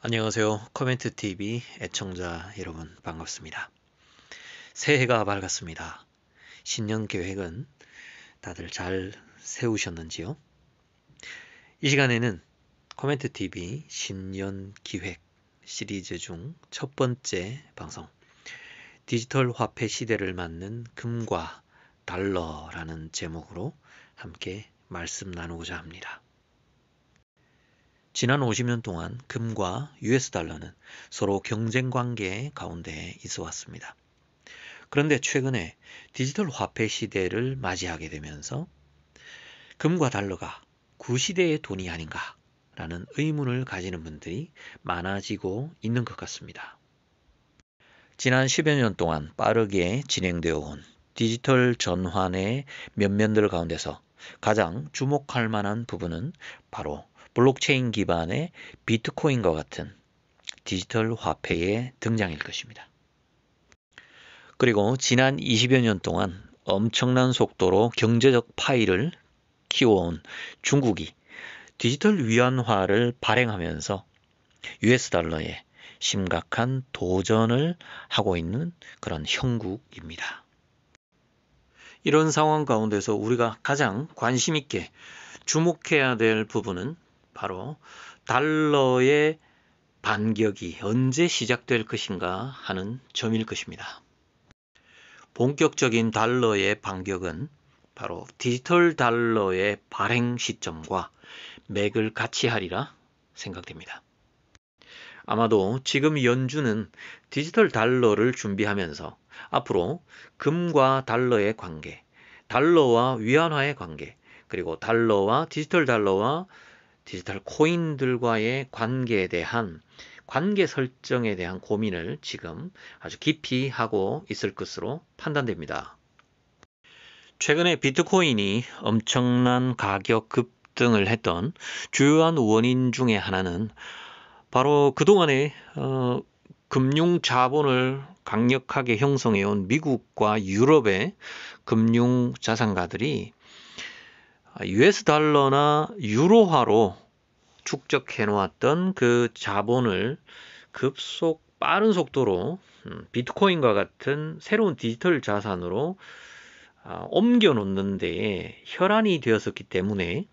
안녕하세요. 코멘트TV 애청자 여러분 반갑습니다. 새해가 밝았습니다. 신년 계획은 다들 잘 세우셨는지요? 이 시간에는 코멘트TV 신년 기획 시리즈 중 첫 번째 방송 디지털 화폐 시대를 맞는 금과 달러라는 제목으로 함께 말씀 나누고자 합니다. 지난 50년 동안 금과 US 달러는 서로 경쟁 관계 가운데 있어 왔습니다. 그런데 최근에 디지털 화폐 시대를 맞이하게 되면서 금과 달러가 구시대의 돈이 아닌가라는 의문을 가지는 분들이 많아지고 있는 것 같습니다. 지난 10여 년 동안 빠르게 진행되어 온 디지털 전환의 면면들 가운데서 가장 주목할 만한 부분은 바로 블록체인 기반의 비트코인과 같은 디지털 화폐의 등장일 것입니다. 그리고 지난 20여 년 동안 엄청난 속도로 경제적 파이를 키워온 중국이 디지털 위안화를 발행하면서 US 달러에 심각한 도전을 하고 있는 그런 형국입니다. 이런 상황 가운데서 우리가 가장 관심 있게 주목해야 될 부분은 바로 달러의 반격이 언제 시작될 것인가 하는 점일 것입니다. 본격적인 달러의 반격은 바로 디지털 달러의 발행 시점과 맥을 같이 하리라 생각됩니다. 아마도 지금 연준은 디지털 달러를 준비하면서 앞으로 금과 달러의 관계, 달러와 위안화의 관계, 그리고 달러와 디지털 코인들과의 관계에 대한 관계 설정에 대한 고민을 지금 아주 깊이 하고 있을 것으로 판단됩니다. 최근에 비트코인이 엄청난 가격 급등을 했던 주요한 원인 중에 하나는 바로 그동안에 금융 자본을 강력하게 형성해온 미국과 유럽의 금융 자산가들이 US 달러나 유로화로 축적해 놓았던 그 자본을 빠른 속도로 비트코인과 같은 새로운 디지털 자산으로 옮겨 놓는 데에 혈안이 되었었기 때문에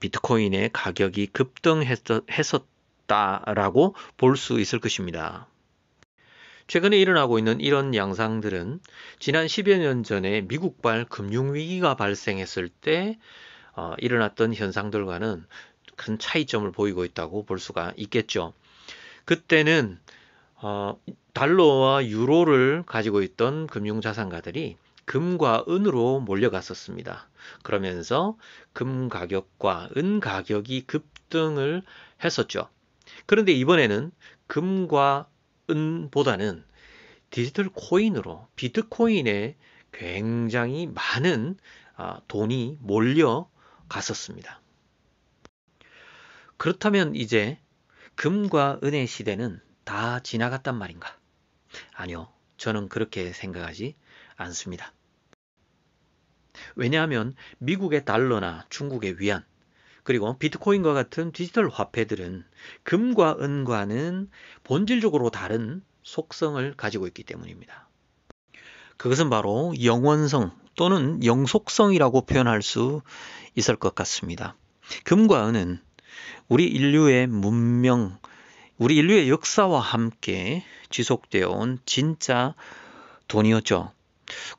비트코인의 가격이 급등했었다라고 볼 수 있을 것입니다. 최근에 일어나고 있는 이런 양상들은 지난 10여 년 전에 미국발 금융위기가 발생했을 때 일어났던 현상들과는 큰 차이점을 보이고 있다고 볼 수가 있겠죠. 그때는 달러와 유로를 가지고 있던 금융자산가들이 금과 은으로 몰려갔었습니다. 그러면서 금 가격과 은 가격이 급등을 했었죠. 그런데 이번에는 금과 은보다는 디지털 코인으로 비트코인에 굉장히 많은 돈이 몰려갔었습니다. 그렇다면 이제 금과 은의 시대는 다 지나갔단 말인가? 아니요, 저는 그렇게 생각하지 않습니다. 왜냐하면 미국의 달러나 중국의 위안, 그리고 비트코인과 같은 디지털 화폐들은 금과 은과는 본질적으로 다른 속성을 가지고 있기 때문입니다. 그것은 바로 영원성 또는 영속성이라고 표현할 수 있을 것 같습니다. 금과 은은 우리 인류의 문명, 우리 인류의 역사와 함께 지속되어 온 진짜 돈이었죠.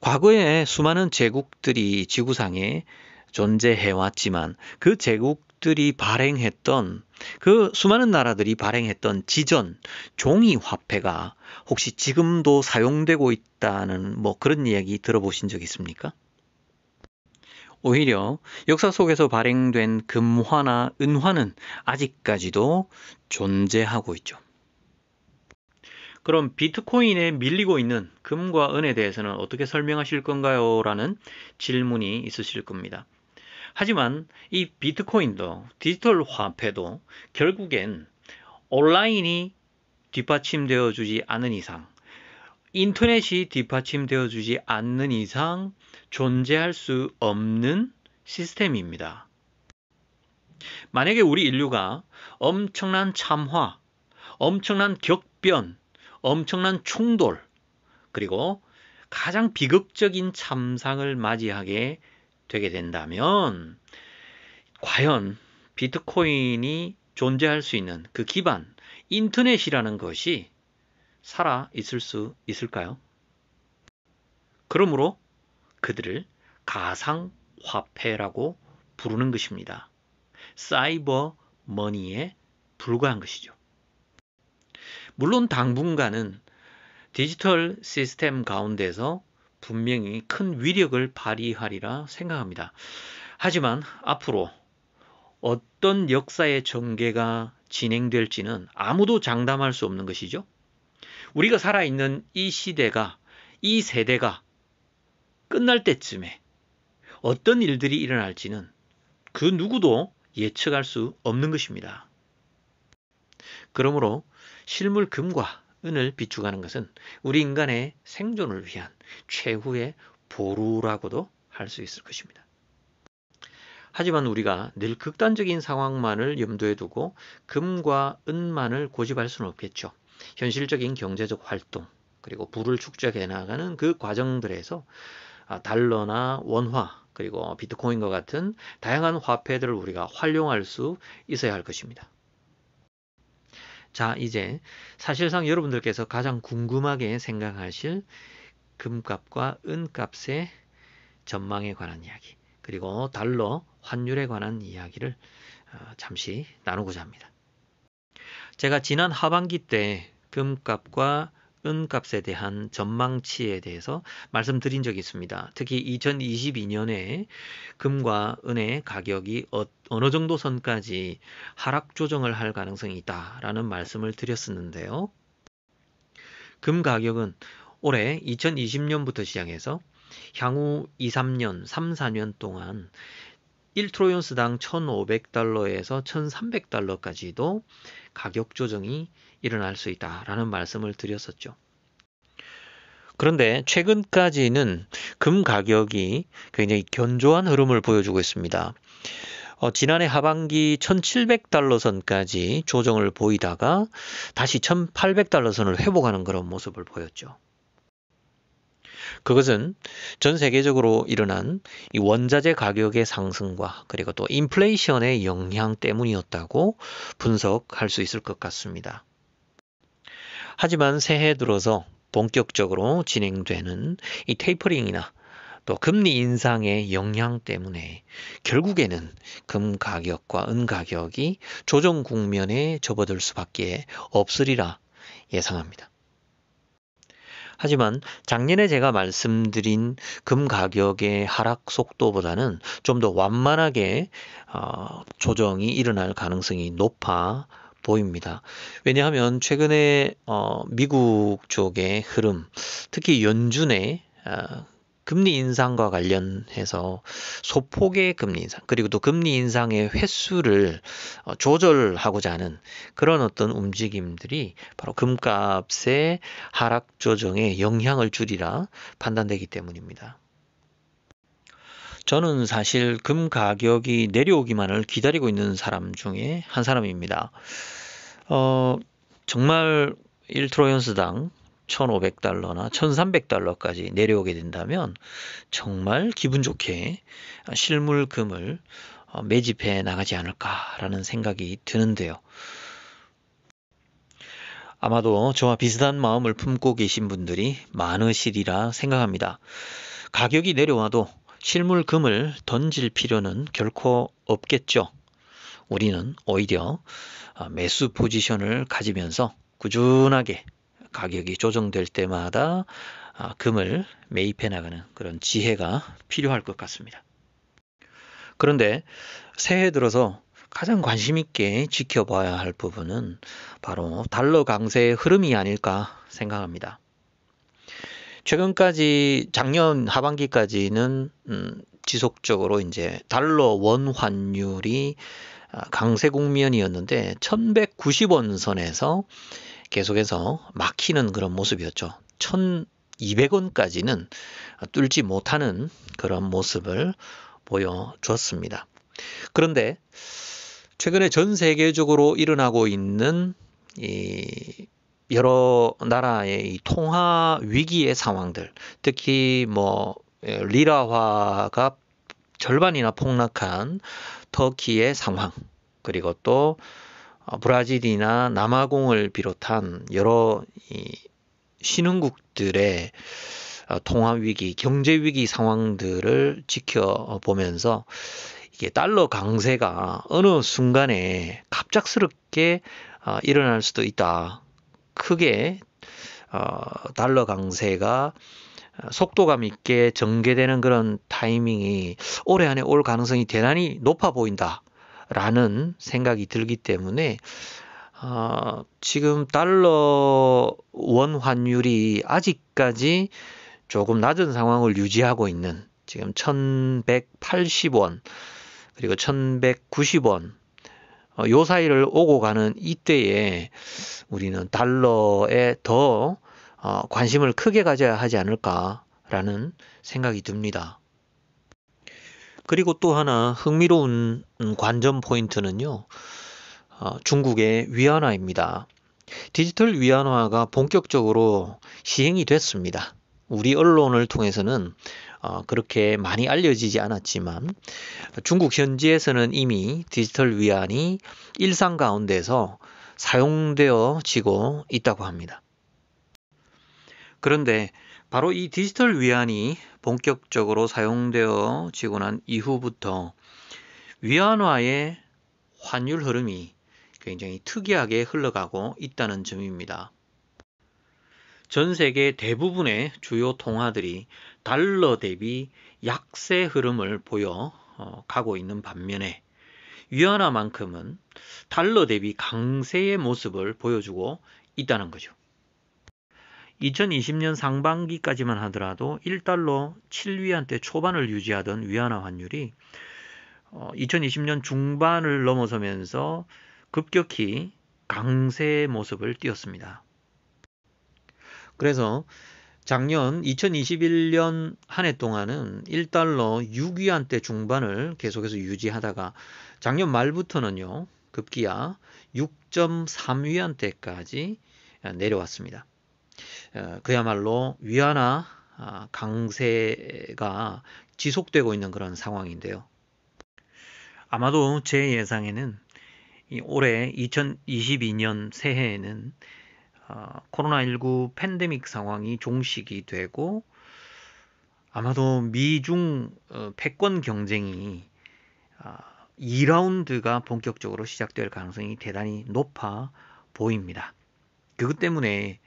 과거에 수많은 제국들이 지구상에 존재해왔지만 그 제국들이 발행했던 그 수많은 나라들이 발행했던 지전 종이 화폐가 혹시 지금도 사용되고 있다는 그런 이야기 들어보신 적 있습니까? 오히려 역사 속에서 발행된 금화나 은화는 아직까지도 존재하고 있죠. 그럼 비트코인에 밀리고 있는 금과 은에 대해서는 어떻게 설명하실 건가요? 라는 질문이 있으실 겁니다. 하지만 이 비트코인도 디지털 화폐도 결국엔 온라인이 뒷받침되어 주지 않는 이상, 인터넷이 뒷받침되어 주지 않는 이상 존재할 수 없는 시스템입니다. 만약에 우리 인류가 엄청난 참화, 엄청난 격변, 엄청난 충돌, 그리고 가장 비극적인 참상을 맞이하게 되게 된다면 과연 비트코인이 존재할 수 있는 그 기반, 인터넷이라는 것이 살아 있을 수 있을까요? 그러므로 그들을 가상화폐라고 부르는 것입니다. 사이버 머니에 불과한 것이죠. 물론 당분간은 디지털 시스템 가운데서 분명히 큰 위력을 발휘하리라 생각합니다. 하지만 앞으로 어떤 역사의 전개가 진행될지는 아무도 장담할 수 없는 것이죠. 우리가 살아있는 이 시대가, 이 세대가 끝날 때쯤에 어떤 일들이 일어날지는 그 누구도 예측할 수 없는 것입니다. 그러므로 실물 금과 은을 비축하는 것은 우리 인간의 생존을 위한 최후의 보루라고도 할 수 있을 것입니다. 하지만 우리가 늘 극단적인 상황만을 염두에 두고 금과 은만을 고집할 수는 없겠죠. 현실적인 경제적 활동, 그리고 부를 축적해 나가는 그 과정들에서 달러나 원화, 그리고 비트코인과 같은 다양한 화폐들을 우리가 활용할 수 있어야 할 것입니다. 자, 이제 사실상 여러분들께서 가장 궁금하게 생각하실 금값과 은값의 전망에 관한 이야기, 그리고 달러 환율에 관한 이야기를 잠시 나누고자 합니다. 제가 지난 하반기 때 금값과 은값에 대한 전망치에 대해서 말씀드린 적이 있습니다. 특히 2022년에 금과 은의 가격이 어느 정도 선까지 하락 조정을 할 가능성이 있다라는 말씀을 드렸었는데요. 금 가격은 올해 2020년부터 시작해서 향후 2, 3년, 3, 4년 동안 1트로이언스당 1,500달러에서 1,300달러까지도 가격 조정이 일어날 수 있다라는 말씀을 드렸었죠. 그런데 최근까지는 금 가격이 굉장히 견조한 흐름을 보여주고 있습니다. 지난해 하반기 1,700달러 선까지 조정을 보이다가 다시 1,800달러 선을 회복하는 그런 모습을 보였죠. 그것은 전 세계적으로 일어난 이 원자재 가격의 상승과 그리고 또 인플레이션의 영향 때문이었다고 분석할 수 있을 것 같습니다. 하지만 새해 들어서 본격적으로 진행되는 이 테이퍼링이나 또 금리 인상의 영향 때문에 결국에는 금 가격과 은 가격이 조정 국면에 접어들 수밖에 없으리라 예상합니다. 하지만 작년에 제가 말씀드린 금 가격의 하락 속도보다는 좀 더 완만하게 조정이 일어날 가능성이 높아 보입니다. 왜냐하면 최근에 미국 쪽의 흐름, 특히 연준의 금리 인상과 관련해서 소폭의 금리 인상, 그리고 또 금리 인상의 횟수를 조절하고자 하는 그런 어떤 움직임들이 바로 금값의 하락 조정에 영향을 주리라 판단되기 때문입니다. 저는 사실 금 가격이 내려오기만을 기다리고 있는 사람 중에 한 사람입니다. 정말 1트로이언스당 1,500달러나 1,300달러까지 내려오게 된다면 정말 기분 좋게 실물 금을 매집해 나가지 않을까라는 생각이 드는데요. 아마도 저와 비슷한 마음을 품고 계신 분들이 많으시리라 생각합니다. 가격이 내려와도 실물 금을 던질 필요는 결코 없겠죠. 우리는 오히려 매수 포지션을 가지면서 꾸준하게 가격이 조정될 때마다 금을 매입해 나가는 그런 지혜가 필요할 것 같습니다. 그런데 새해 들어서 가장 관심 있게 지켜봐야 할 부분은 바로 달러 강세의 흐름이 아닐까 생각합니다. 최근까지 작년 하반기까지는 지속적으로 이제 달러 원 환율이 강세 국면이었는데 1,190원 선에서 계속해서 막히는 그런 모습이었죠. 1,200원까지는 뚫지 못하는 그런 모습을 보여줬습니다. 그런데 최근에 전 세계적으로 일어나고 있는 이 여러 나라의 이 통화 위기의 상황들, 특히 뭐 리라화가 절반이나 폭락한 터키의 상황, 그리고 또 브라질이나 남아공을 비롯한 여러 신흥국들의 통화 위기, 경제 위기 상황들을 지켜보면서 이게 달러 강세가 어느 순간에 갑작스럽게 일어날 수도 있다. 크게 달러 강세가 속도감 있게 전개되는 그런 타이밍이 올해 안에 올 가능성이 대단히 높아 보인다라는 생각이 들기 때문에 지금 달러 원 환율이 아직까지 조금 낮은 상황을 유지하고 있는 지금 1180원 그리고 1190원 요 사이를 오고 가는 이때에 우리는 달러에 더 관심을 크게 가져야 하지 않을까라는 생각이 듭니다. 그리고 또 하나 흥미로운 관전 포인트는요. 중국의 위안화입니다. 디지털 위안화가 본격적으로 시행이 됐습니다. 우리 언론을 통해서는 그렇게 많이 알려지지 않았지만 중국 현지에서는 이미 디지털 위안이 일상 가운데서 사용되어지고 있다고 합니다. 그런데 바로 이 디지털 위안이 본격적으로 사용되어지고 난 이후부터 위안화의 환율 흐름이 굉장히 특이하게 흘러가고 있다는 점입니다. 전 세계 대부분의 주요 통화들이 달러 대비 약세 흐름을 보여 가고 있는 반면에 위안화만큼은 달러 대비 강세의 모습을 보여주고 있다는 거죠. 2020년 상반기까지만 하더라도 1달러 7위안대 초반을 유지하던 위안화 환율이 2020년 중반을 넘어서면서 급격히 강세의 모습을 띄었습니다. 그래서 작년 2021년 한 해 동안은 1달러 6위안대 중반을 계속해서 유지하다가 작년 말부터는요 급기야 6.3위안대까지 내려왔습니다. 그야말로 위안화 강세가 지속되고 있는 그런 상황인데요. 아마도 제 예상에는 올해 2022년 새해에는 코로나19 팬데믹 상황이 종식이 되고 아마도 미중 패권 경쟁이 2라운드가 본격적으로 시작될 가능성이 대단히 높아 보입니다. 그것 때문에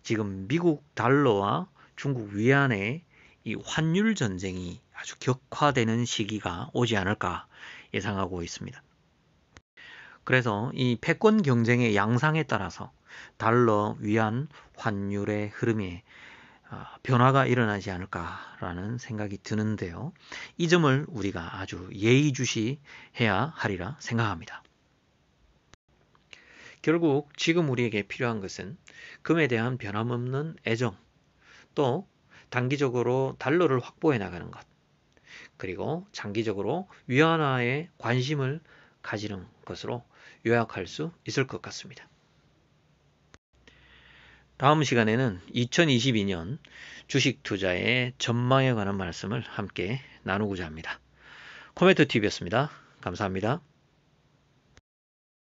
지금 미국 달러와 중국 위안의 이 환율 전쟁이 아주 격화되는 시기가 오지 않을까 예상하고 있습니다. 그래서 이 패권 경쟁의 양상에 따라서 달러, 위안, 환율의 흐름에 변화가 일어나지 않을까라는 생각이 드는데요. 이 점을 우리가 아주 예의주시해야 하리라 생각합니다. 결국 지금 우리에게 필요한 것은 금에 대한 변함없는 애정, 또 단기적으로 달러를 확보해 나가는 것, 그리고 장기적으로 위안화에 관심을 가지는 것으로 요약할 수 있을 것 같습니다. 다음 시간에는 2022년 주식 투자의 전망에 관한 말씀을 함께 나누고자 합니다. 코멘트TV였습니다. 감사합니다.